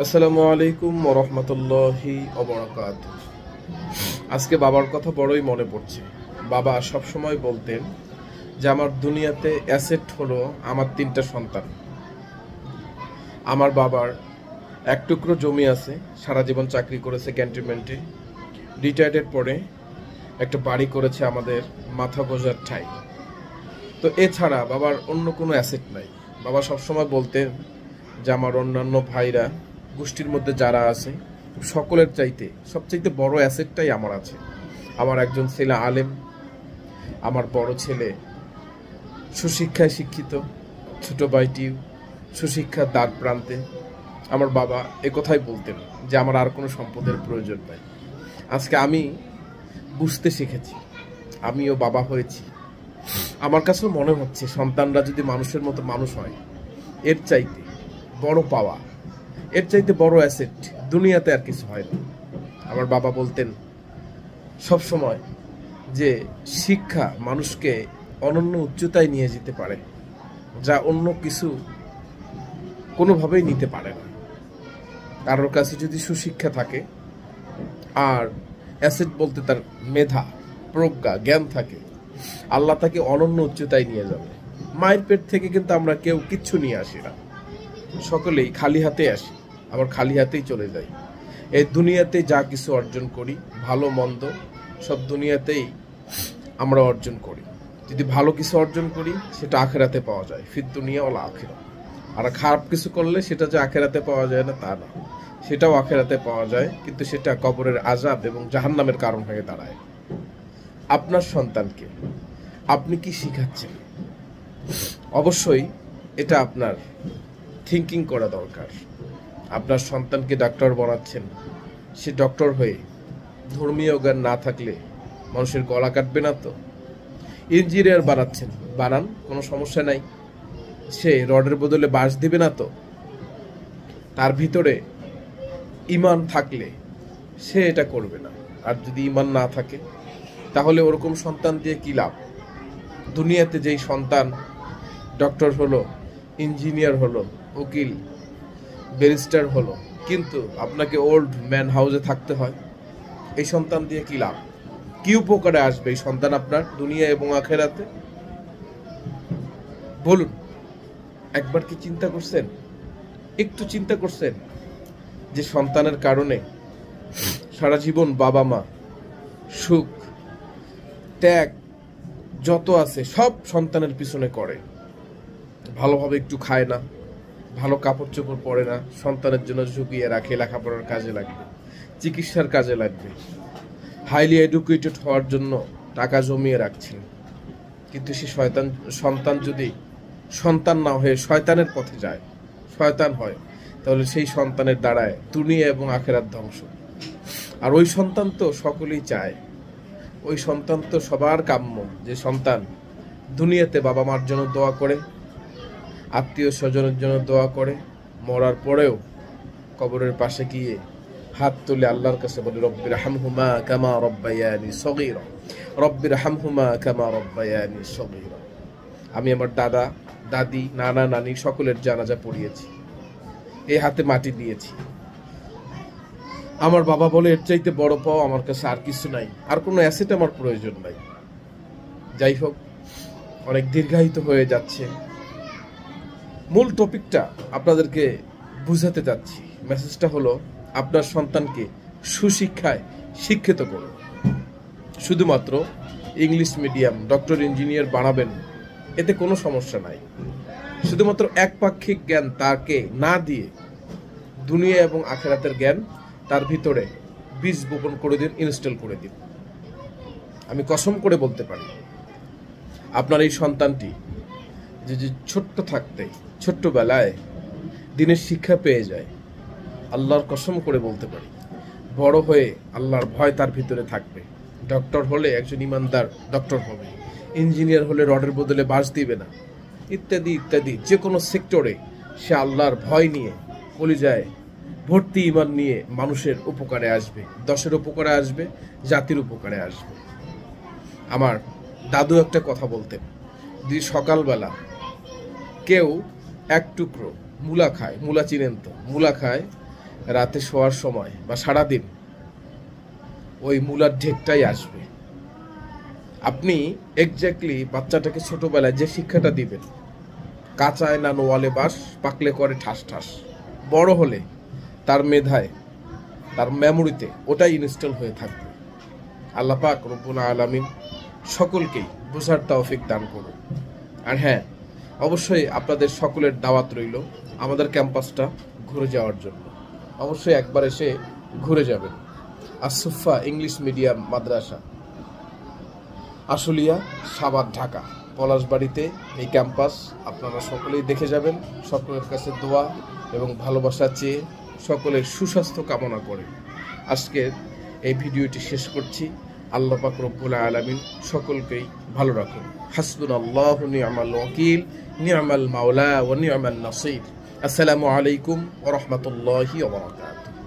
আসসালামু আলাইকুম ওয়া রাহমাতুল্লাহি ওয়া বারাকাতুহু। আজকে বাবার কথা বড়ই মনে পড়ছে। বাবা সব সময় বলতেন যে আমার দুনিয়াতে অ্যাসেট হলো আমার 3টা সন্তান। আমার বাবার এক টুকরো জমি আছে, সারা জীবন চাকরি করেছে ক্যান্টনমেন্টে। রিটায়ার্ডের পরে একটা বাড়ি করেছে আমাদের মাথা গোঁজার ঠাই। তো এছাড়া বাবার অন্য কোনো অ্যাসেট নাই। বাবা সবসময় বলতেন যে আমার অন্যান্য ভাইরা গোষ্ঠীর মধ্যে যারা আছে সকলের চাইতে সবচাইতে বড় অ্যাসেটটাই আমার আছে। আমার একজন ছেলে আলেম, আমার বড় ছেলে সুশিক্ষায় শিক্ষিত, ছোট ভাইটি সুশিক্ষার দ্বার প্রান্তে। আমার বাবা একথাই বলতেন যে আমার আর কোনো সম্পদের প্রয়োজন নাই। আজকে আমি বুঝতে শিখেছি, আমিও বাবা হয়েছি। আমার কাছেও মনে হচ্ছে সন্তানরা যদি মানুষের মতো মানুষ হয়, এর চাইতে বড় পাওয়া, এর চাইতে বড় অ্যাসেট দুনিয়াতে আর কিছু হয় না। আমার বাবা বলতেন সব সময় যে শিক্ষা মানুষকে অনন্য উচ্চতায় নিয়ে যেতে পারে, যা অন্য কিছু কোনোভাবেই নিতে পারে না। কারোর কাছে যদি সুশিক্ষা থাকে আর অ্যাসেট বলতে তার মেধা, প্রজ্ঞা, জ্ঞান থাকে, আল্লাহ তাকে অনন্য উচ্চতায় নিয়ে যাবে। মায়ের পেট থেকে কিন্তু আমরা কেউ কিচ্ছু নিয়ে আসি না, সকলেই খালি হাতে আসি, আবার খালি হাতেই চলে যাই। এই দুনিয়াতে যা কিছু অর্জন করি, ভালো মন্দ সব দুনিয়াতেই আমরা অর্জন করি। যদি ভালো কিছু অর্জন করি সেটা আখেরাতে পাওয়া যায়, ফির দুনিয়া ওয়াল আখিরা। আর খারাপ কিছু করলে সেটা যে আখেরাতে পাওয়া যায় না তা না, সেটাও আখেরাতে পাওয়া যায়, কিন্তু সেটা কবরের আযাব এবং জাহান্নামের কারণ হয়ে দাঁড়ায়। আপনার সন্তানকে আপনি কি শিখাচ্ছেন? অবশ্যই এটা আপনার থিঙ্কিং করা দরকার। আপনার সন্তানকে ডাক্তার বানাচ্ছেন, সে ডক্টর হয়ে ধর্মীয় জ্ঞান না থাকলে মানুষের গলা কাটবে না তো। ইঞ্জিনিয়ার বানাচ্ছেন, বানান, কোনো সমস্যা নাই, সে রডের বদলে বাঁশ দিবে না তো। তার ভিতরে ঈমান থাকলে সে এটা করবে না। আর যদি ঈমান না থাকে তাহলে ওরকম সন্তান দিয়ে কি লাভ? দুনিয়াতে যেই সন্তান ডক্টর হলো, ইঞ্জিনিয়ার হলো, উকিল, ব্যারিস্টার হলো, কিন্তু আপনাকে ওল্ড ম্যান হাউসে থাকতে হয়, এই সন্তান দিয়ে কি লাভ? কি উপকারে আসবে এই সন্তান আপনার দুনিয়া এবং আখেরাতে? বলুন, একবার কি চিন্তা করছেন? একটু চিন্তা করছেন যে সন্তানের কারণে সারা জীবন বাবা মা সুখ ত্যাগ যত আছে সব সন্তানের পিছনে করে, ভালোভাবে একটু খায় না, ভালো কাপড় চোপড় পরে না, সন্তানের জন্য ঝুঁকিয়ে রাখে, লেখাপড়ার কাজে লাগবে, চিকিৎসার কাজে লাগবে, হাইলি এডুকেটেড হওয়ার জন্য টাকা জমিয়ে রাখছেন। কিন্তু সে সন্তান যদি সন্তান না হয়ে শয়তানের পথে যায়, শয়তান হয়, তাহলে সেই সন্তানের দ্বারায় দুনিয়া এবং আখেরাত ধ্বংস। আর ওই সন্তান তো সকলেই চায়, ওই সন্তান তো সবার কাম্য যে সন্তান দুনিয়াতে বাবা মার জন্য দোয়া করে, আত্মীয় স্বজনের জন্য দোয়া করে, মরার পরেও কবরের পাশে গিয়ে হাত তুলে আল্লাহর কাছে বলে রব্বির হামহুমা কামা রব্বায়ানি সগীরা, রব্বির হামহুমা কামা রব্বায়ানি সগীরা। আমি আমার দাদা দাদি নানা নানি সকলের জানাজা পড়িয়েছি, এই হাতে মাটি দিয়েছি। আমার বাবা বলে এর চাইতে বড় পাও আমার কাছে আর কিছু নাই, আর কোনো অ্যাসেট আমার প্রয়োজন নাই। যাই হোক, অনেক দীর্ঘায়িত হয়ে যাচ্ছে। মূল টপিকটা আপনাদেরকে বুঝাতে যাচ্ছি। মেসেজটা হলো, আপনার সন্তানকে সুশিক্ষায় শিক্ষিত করুন। শুধুমাত্র ইংলিশ মিডিয়াম ডক্টর ইঞ্জিনিয়ার বানাবেন, এতে কোনো সমস্যা নাই। শুধুমাত্র একপাক্ষিক জ্ঞান তাকে না দিয়ে দুনিয়া এবং আখেরাতের জ্ঞান তার ভিতরে বীজ বপন করে দিন, ইনস্টল করে দিন। আমি কসম করে বলতে পারি, আপনার এই সন্তানটি যে ছোট্ট থাকতে ছোট্টবেলায় দিনের শিক্ষা পেয়ে যায়, আল্লাহর কসম করে বলতে পারি বড় হয়ে আল্লাহর ভয় তার ভিতরে থাকবে। ডক্টর হলে একজন ইমানদার ডক্টর হবে, ইঞ্জিনিয়ার হলে রডের বদলে বাঁশ দিবে না, ইত্যাদি ইত্যাদি। যে কোনো সেক্টরে সে আল্লাহর ভয় নিয়ে, কলিজায় ভর্তি ঈমান নিয়ে মানুষের উপকারে আসবে, দেশের উপকারে আসবে, জাতির উপকারে আসবে। আমার দাদু একটা কথা বলতেন, যদি সকালবেলা কেউ এক টুকরো মূলা খায়, মূলা চিনেন তো, মূলা খায়, রাতে শোয়ার সময় বা সারাদিন ওই মূলার ঢেকটাই আসবে। আপনি এক্স্যাক্টলি বাচ্চাটাকে ছোটবেলায় যে শিক্ষাটা দিবেন, কাঁচায় না নোয়ালে বাস, পাকলে করে ঠাস ঠাস, বড় হলে তার মেধায়, তার মেমোরিতে ওটাই ইনস্টল হয়ে থাকবে। আল্লাহ পাক রব্বুল আলামিন সকলকেই বোঝার তৌফিক দান করুন। আর হ্যাঁ, অবশ্যই আপনাদের সকলের দাওয়াত রইল আমাদের ক্যাম্পাসটা ঘুরে যাওয়ার জন্য। অবশ্যই একবার এসে ঘুরে যাবেন। আসুফা ইংলিশ মিডিয়াম মাদ্রাসা, আশুলিয়া, সাভার, ঢাকা, পলাশবাড়িতে এই ক্যাম্পাস আপনারা সকলেই দেখে যাবেন। সকলের কাছে দোয়া এবং ভালোবাসা চেয়ে সকলের সুস্বাস্থ্য কামনা করে আজকের এই ভিডিওটি শেষ করছি। আল্লাহ পাক রব্বুল আলামিন সকলকেই ভালো রাখুন। হাসবুনাল্লাহু নি'মাল ওয়াকিল, নি'মাল মাওলা ওয়া নি'মান নাসির। আসসালামু আলাইকুম ওয়া রাহমাতুল্লাহি ওয়া বারাকাতুহু।